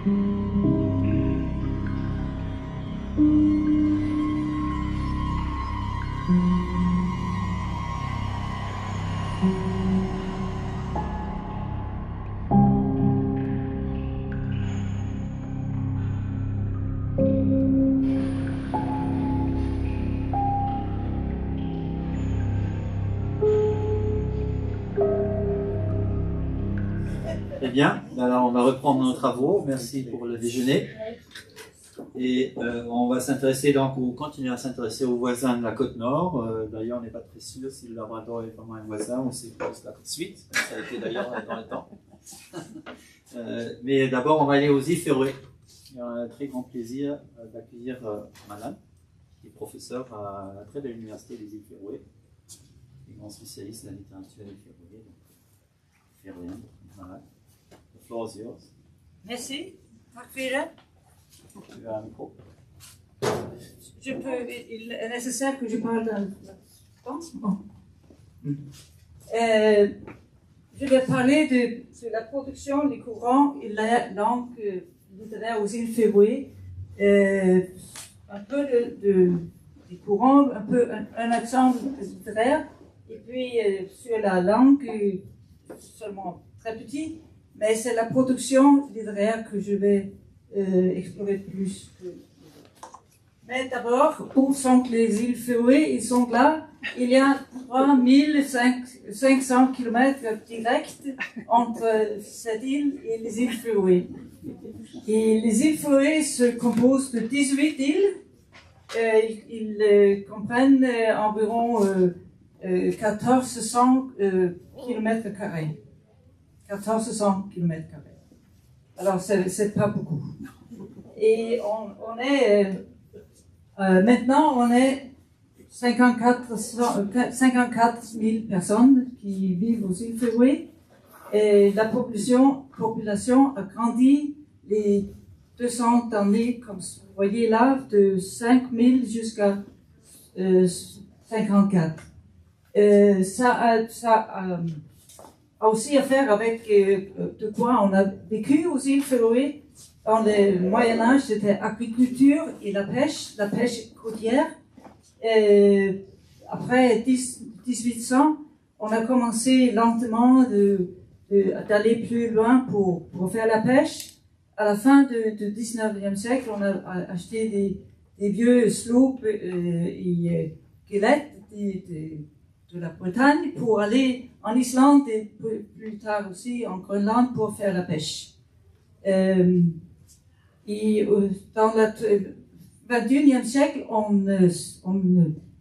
Très bien, alors on va reprendre nos travaux, merci pour le déjeuner. Et on va s'intéresser donc, ou continuer à s'intéresser aux voisins de la côte nord. D'ailleurs, on n'est pas très sûr si le Labrador est vraiment un voisin ou si c'est juste la suite. Ça a été d'ailleurs dans le temps. Mais d'abord, on va aller aux îles Féroé. Il y a un très grand plaisir d'accueillir Madame, qui est professeur à la très belle université des îles Féroé, et grand spécialiste de la littérature des Féroé. Féroé, voilà. The floor is yours. Merci. Tack för det. Tu as un micro. Il est nécessaire que je parle dans je vais parler de la production des courants et la langue littéraire aux îles Féroé. Un peu des courants, un peu un accent littéraire, et puis sur la langue, seulement très petit, mais c'est la production littéraire que je vais explorer plus. Mais d'abord, où sont les îles Féroé? Ils sont là. Il y a 3500 km directs entre cette île et les îles Féroé. Et les îles Féroé se composent de 18 îles. Ils comprennent environ 1400 km². 1400 km². Alors, c'est pas beaucoup. Et on est maintenant, on est 54 000 personnes qui vivent aux îles Féroé. Et la population a grandi les 200 années, comme vous voyez là, de 5 000 jusqu'à 54. Ça a aussi à faire avec de quoi on a vécu aux îles Féroé. Dans le Moyen-Âge, c'était agriculture et la pêche côtière. Après 1800, on a commencé lentement d'aller plus loin pour faire la pêche. À la fin du 19e siècle, on a acheté des vieux sloops et guélettes de la Bretagne pour aller en Islande et plus tard aussi en Groenland pour faire la pêche. Et dans le 21e siècle, on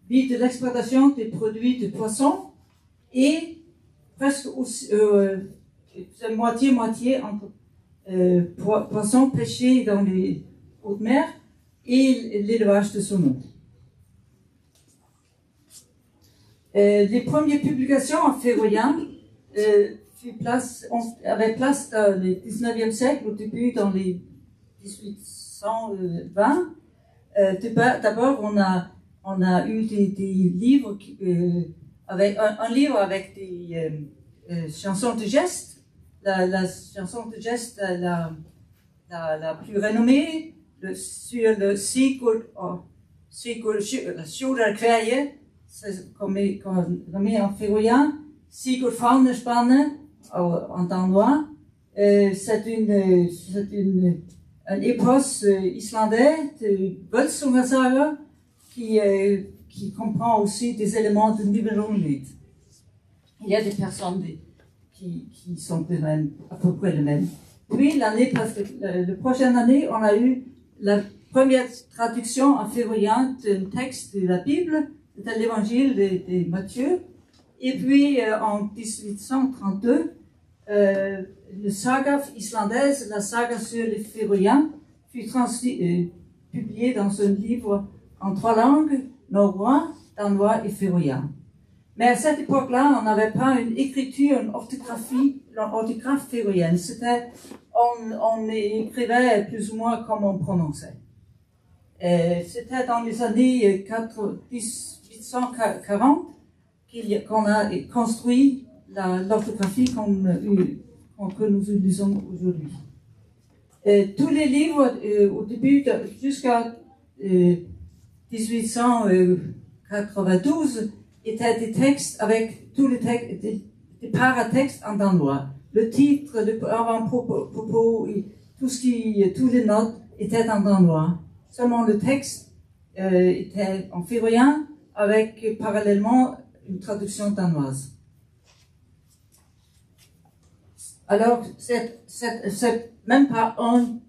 vit de l'exploitation des produits de poissons et presque c'est moitié-moitié entre poissons pêchés dans les hautes mers et l'élevage de saumon. Les premières publications en féroïen avaient place dans le 19e siècle, au début dans les 1820. D'abord, on a eu des livres avec un livre avec des chansons de gestes. La chanson de gestes la plus renommée sur le Sigurd Sjúrðarkvæði, c'est comme nommé en féroïen, Sigurd Faunespanne en danois. C'est un épos islandais de Völsungasaga qui comprend aussi des éléments de Nibelungenlied. Il y a des personnes qui sont à peu près les mêmes. Puis la prochaine année, on a eu la première traduction en féroïen d'un texte de la Bible, de l'évangile de Matthieu. Et puis en 1832, le saga islandaise, la saga sur les Féroïens, fut publiée dans un livre en 3 langues, norrois, danois et féroïen. Mais à cette époque-là, on n'avait pas une écriture, une orthographe féroïenne. On écrivait plus ou moins comme on prononçait. C'était dans les années 1840 qu'on a construit l'orthographie que nous utilisons aujourd'hui. Tous les livres, au début, jusqu'à 1892, étaient des textes avec tous les textes, des paratextes en danois. Le titre, le avant-propos, tous les notes étaient en danois. Seulement le texte était en féroïen avec parallèlement une traduction danoise. Alors, c'est même pas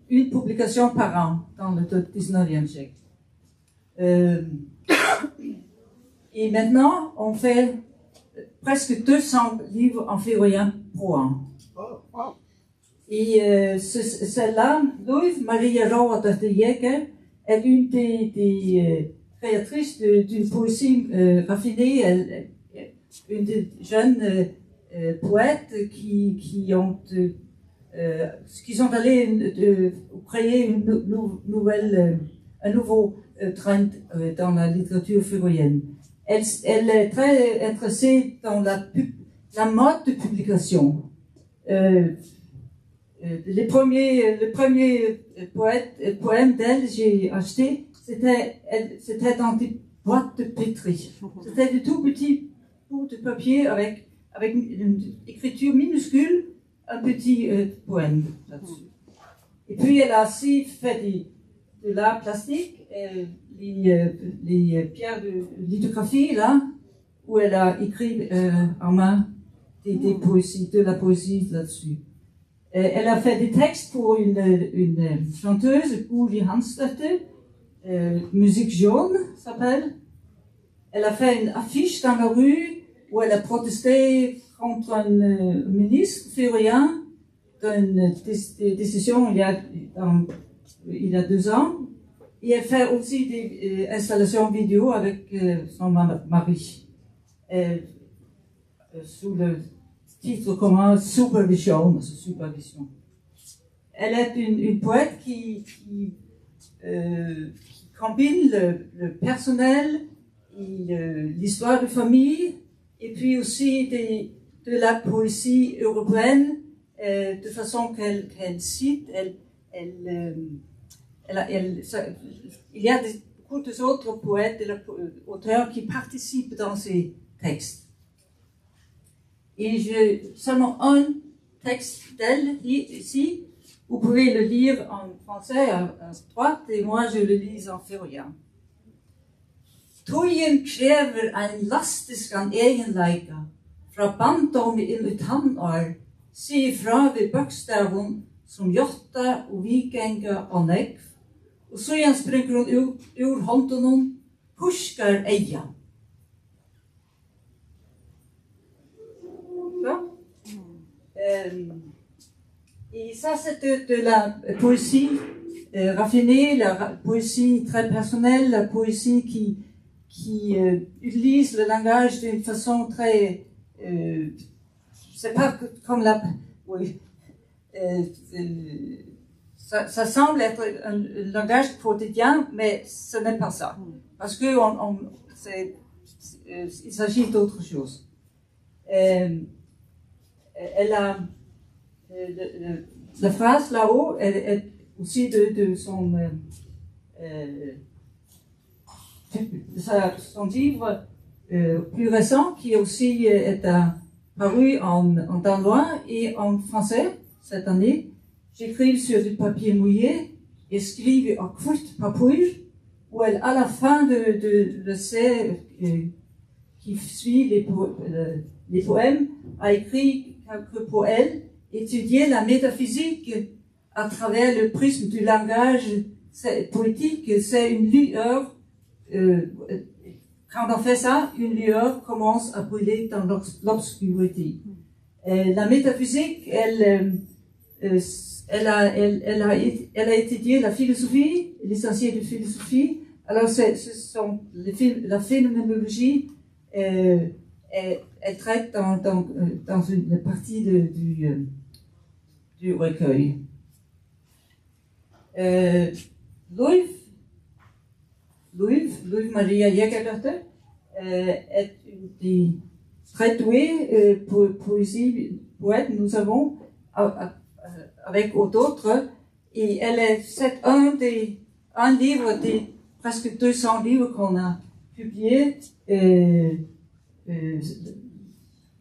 une publication par an dans le 19e siècle. Et maintenant, on fait presque 200 livres en féroïen par an. Et celle-là, Louise Maria Rauer-Jäger, est une des créatrices d'une poésie raffinée, une des jeunes poètes qui sont allés créer un nouveau trend dans la littérature féroïenne. Elle est très intéressée dans la mode de publication. Le premier poème d'elle j'ai acheté, c'était dans des boîtes de pétri. C'était de tout petits bouts de papier avec une écriture minuscule, un petit poème là-dessus. Et puis elle a aussi fait de l'art plastique, les pierres de lithographie là, où elle a écrit en main des poésies, de la poésie là-dessus. Elle a fait des textes pour une chanteuse, Guri Hansdotter, Musique jaune s'appelle. Elle a fait une affiche dans la rue où elle a protesté contre un ministre féroïen d'une décision il y a 2 ans. Et elle fait aussi des installations vidéo avec son mari, sous le titre commun supervision. Elle est une poète qui combine le personnel et l'histoire de famille, et puis aussi de la poésie européenne, de façon qu'elle cite, il y a beaucoup d'autres poètes et auteurs qui participent dans ces textes. Et j'ai seulement un texte d'elle ici. Vous pouvez le lire en français à droite, et moi je le lis en féroïen. Tøyen krever ein lastiskan egenleika, fra bandómi inn I tannár, sier fra ved bøkstavun som jotta og vikenga og negv, og så igjen springer hun ur håndunum, puskar eia. Et ça, c'est de la poésie raffinée, la poésie très personnelle, la poésie qui utilise le langage d'une façon très... c'est pas comme la... Oui. Ça semble être un langage quotidien, mais ce n'est pas ça. Parce que il s'agit d'autre chose. Elle a... la phrase là-haut est aussi de son livre plus récent, qui aussi est paru en danois et en français cette année. J'écris sur du papier mouillé et skrive av kvart papir, où elle, à la fin de l'essai qui suit les poèmes, a écrit que pour elle, étudier la métaphysique à travers le prisme du langage poétique, c'est une lueur. Quand on fait ça, une lueur commence à brûler dans l'obscurité. La métaphysique, elle a étudié la philosophie, licenciée de philosophie. Alors, la phénoménologie, elle traite dans une partie du recueil. Louise Maria Jägerdotter est une des très douées poètes. Nous avons, avec d'autres, Et c'est un livre des presque 200 livres qu'on a publiés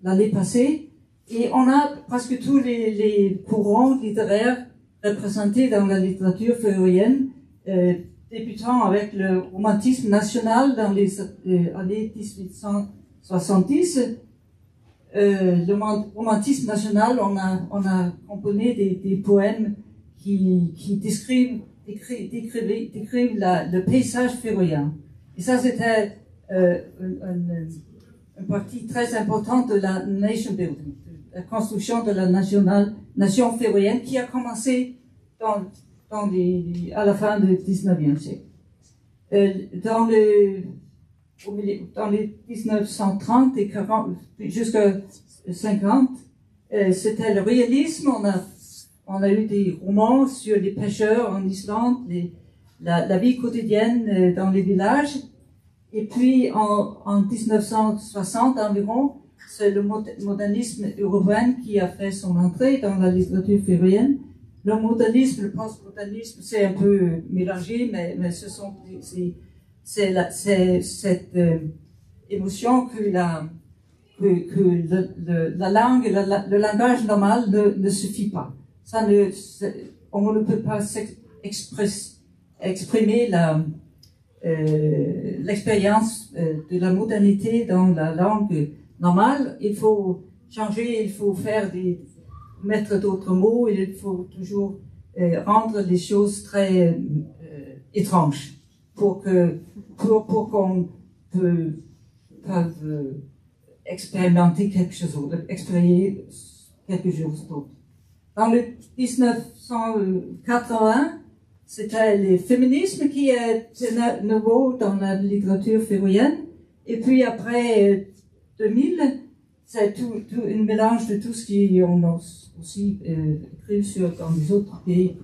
l'année passée. Et on a presque tous les courants littéraires représentés dans la littérature féroïenne, débutant avec le romantisme national dans les années 1870. Le romantisme national, on a composé des poèmes qui décrivent le paysage féroïen. Et ça, c'était une partie très importante de la nation building, de la construction de la nation féroïenne qui a commencé à la fin du 19e siècle. Dans les 1930 et 40 jusqu'à 50, c'était le réalisme. On a eu des romans sur les pêcheurs en Islande, la vie quotidienne dans les villages. Et puis en 1960 environ, c'est le modernisme européen qui a fait son entrée dans la littérature féroïenne. Le modernisme, le post-modernisme, c'est un peu mélangé, mais c'est cette émotion que la langue, le langage normal ne suffit pas. On ne peut pas exprimer l'expérience de la modernité dans la langue normale. Il faut changer, il faut mettre d'autres mots, il faut toujours rendre les choses très étranges pour qu'on peut expérimenter quelque chose d'autre, expérimenter quelque chose d'autre. Dans le 1980, c'était le féminisme qui est nouveau dans la littérature féroïenne. Et puis après 2000, c'est tout un mélange de tout ce qu'on a aussi écrit dans les autres pays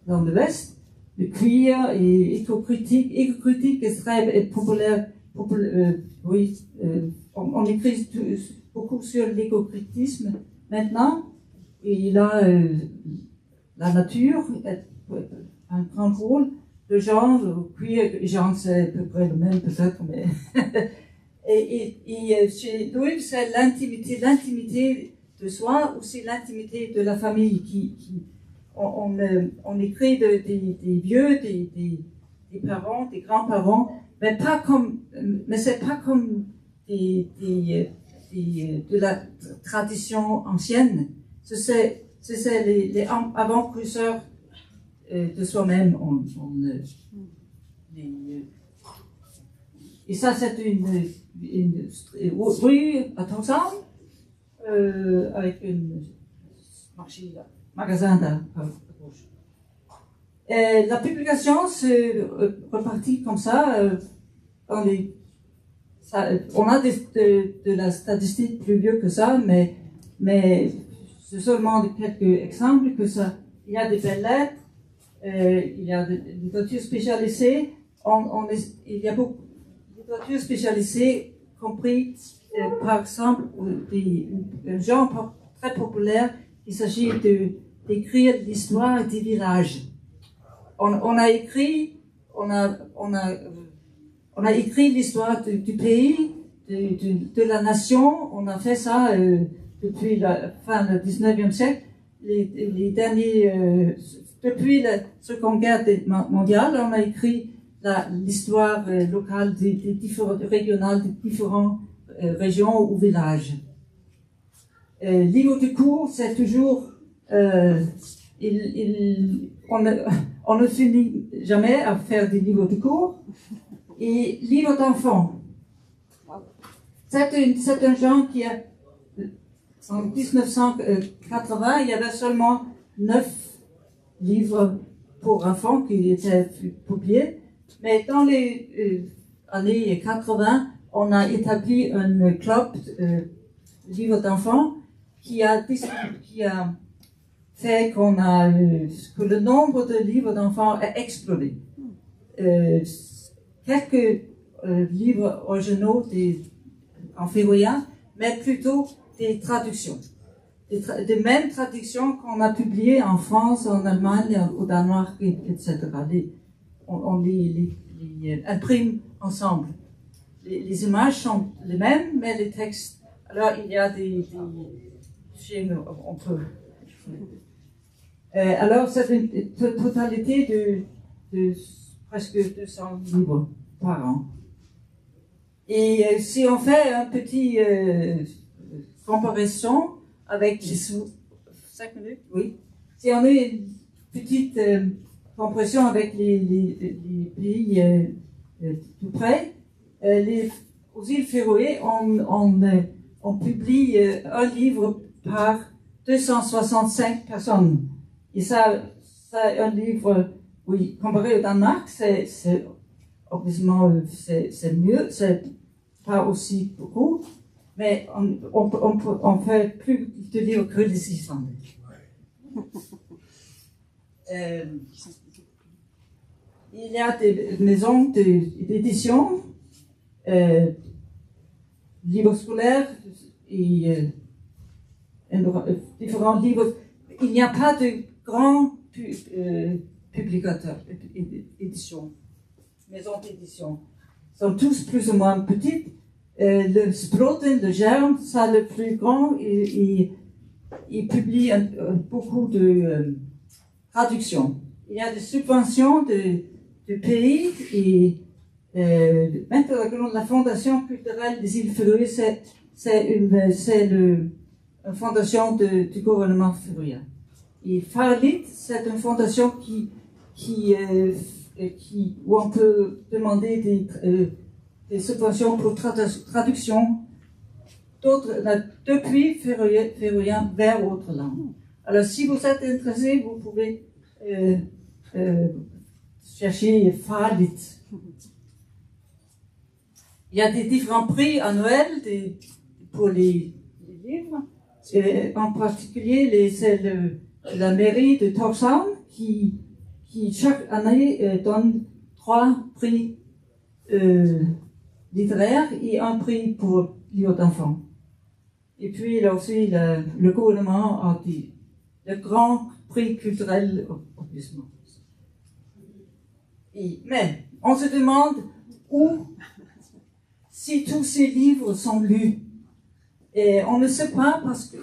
dans l'Ouest. Le queer et éco-critique. Éco-critique est très populaire. Oui, on écrit beaucoup sur l'éco-critisme maintenant. Et là, la nature est un grand rôle. Le genre, queer, genre, c'est à peu près le même peut-être, mais... et chez Louis, c'est l'intimité de soi, aussi l'intimité de la famille. On écrit des vieux, des parents, des grands-parents, mais c'est pas comme de la tradition ancienne. C'est les avant-précurseurs de soi-même. Et ça, c'est une rue à Tongsang, avec un magasin à gauche. La publication se repartit comme ça. On a de la statistique plus vieux que ça, mais c'est seulement quelques exemples que ça. Il y a des belles lettres, il y a des littératures spécialisées, il y a beaucoup de littérature spécialisée, compris par exemple un genre très populaire. Il s'agit d'écrire l'histoire des villages. On a écrit l'histoire du pays, de la nation. On a fait ça depuis la fin du 19e siècle. Les derniers, depuis la Seconde Guerre mondiale, on a écrit l'histoire locale régionale des différentes régions ou villages. Livre de cours, c'est toujours on ne finit jamais à faire des livres de cours. Et livres d'enfants. C'est un genre qui a, en 1980, il y avait seulement 9 livres pour enfants qui étaient publiés. Mais dans les années 80, on a établi un club livres d'enfants qui a fait que le nombre de livres d'enfants a explosé. Quelques livres originaux en féroïen, mais plutôt des traductions. des mêmes traductions qu'on a publiées en France, en Allemagne, au Danemark, etc. On les imprime ensemble. Les images sont les mêmes, mais les textes, alors il y a des schémas, on peut. Alors c'est une totalité de presque 200 livres par an. Et si on fait un petit comparaison avec les 5 minutes, oui. Si on a une petite comparaison avec les pays tout près, aux îles Féroé, on publie un livre par 265 personnes. Et ça un livre, oui, comparé au Danemark, c'est obviously c'est mieux, c'est pas aussi beaucoup, mais on fait plus de livres que les Islandais. Il y a des maisons d'édition, livres scolaires et différents livres. Il n'y a pas de grands publicateurs, maisons d'édition. Ils sont tous plus ou moins petites. Le Sproten, le Germe, ça le plus grand, il publie beaucoup de traductions. Il y a des subventions de pays et maintenant la Fondation culturelle des îles Féroé, c'est une fondation du gouvernement férien. Et Farlit, c'est une fondation où on peut demander des subventions pour traduction depuis féroïen vers autre langue. Alors, si vous êtes intéressé, vous pouvez chercher Farlit. Il y a des différents prix annuels pour les livres. En particulier, c'est la mairie de Tórshavn qui chaque année donne 3 prix littéraires et un prix pour livres d'enfants. Et puis, il y a aussi le gouvernement a dit le grand prix culturel, obviously. Mais on se demande si tous ces livres sont lus. Et on ne sait pas parce que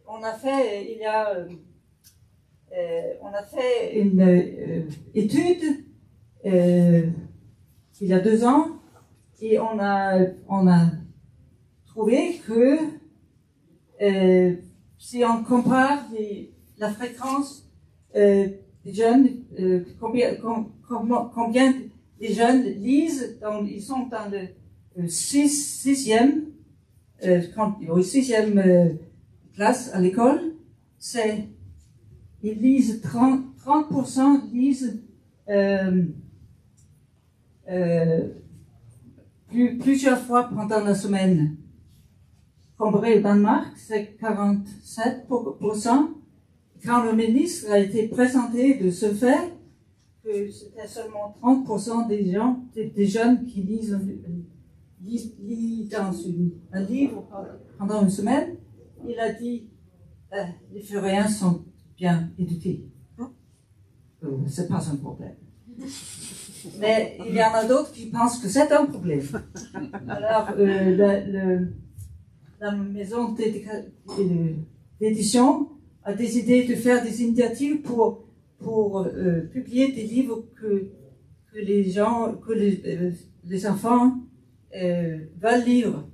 on a fait une étude il y a 2 ans et on a trouvé que si on compare la fréquence des jeunes, combien les jeunes lisent, ils sont dans le sixième classe à l'école, ils lisent 30% lisent plusieurs fois pendant la semaine. Comparé au Danemark, c'est 47%. Quand le ministre a été présenté de ce fait, que c'était seulement 30% des jeunes qui lisent dans un livre pendant une semaine, il a dit les Féroïens sont bien éduqués. C'est pas un problème. Mais il y en a d'autres qui pensent que c'est un problème. Alors, la maison d'édition a décidé de faire des initiatives pour publier des livres que les enfants veulent lire,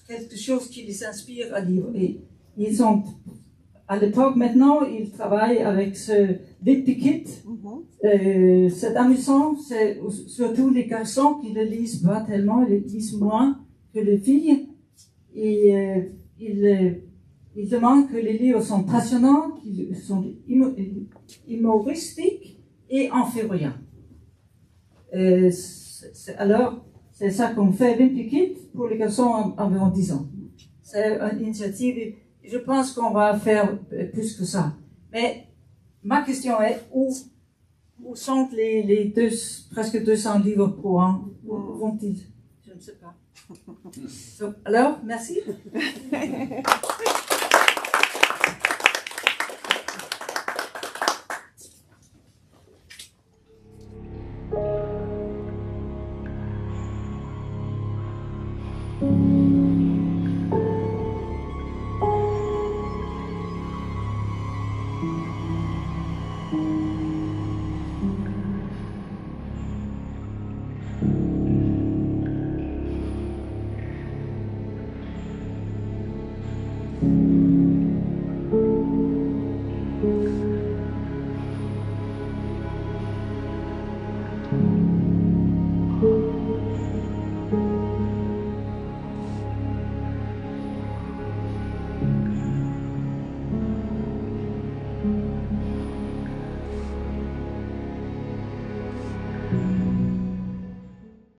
quelque chose qui les inspire à lire. Et ils ont, à l'époque maintenant, ils travaillent avec ce Witpikit. C'est amusant, c'est surtout les garçons qui ne lisent pas tellement, ils lisent moins que les filles. Et ils demandent que les livres sont passionnants, qu'ils sont humoristiques et en féroïen. Alors, c'est ça qu'on fait Witpikit pour les garçons environ 10 ans. C'est une initiative, et je pense qu'on va faire plus que ça. Mais ma question est, où sont les presque 200 livres pour an? Où vont-ils? Je ne sais pas. Alors, merci. Thank you.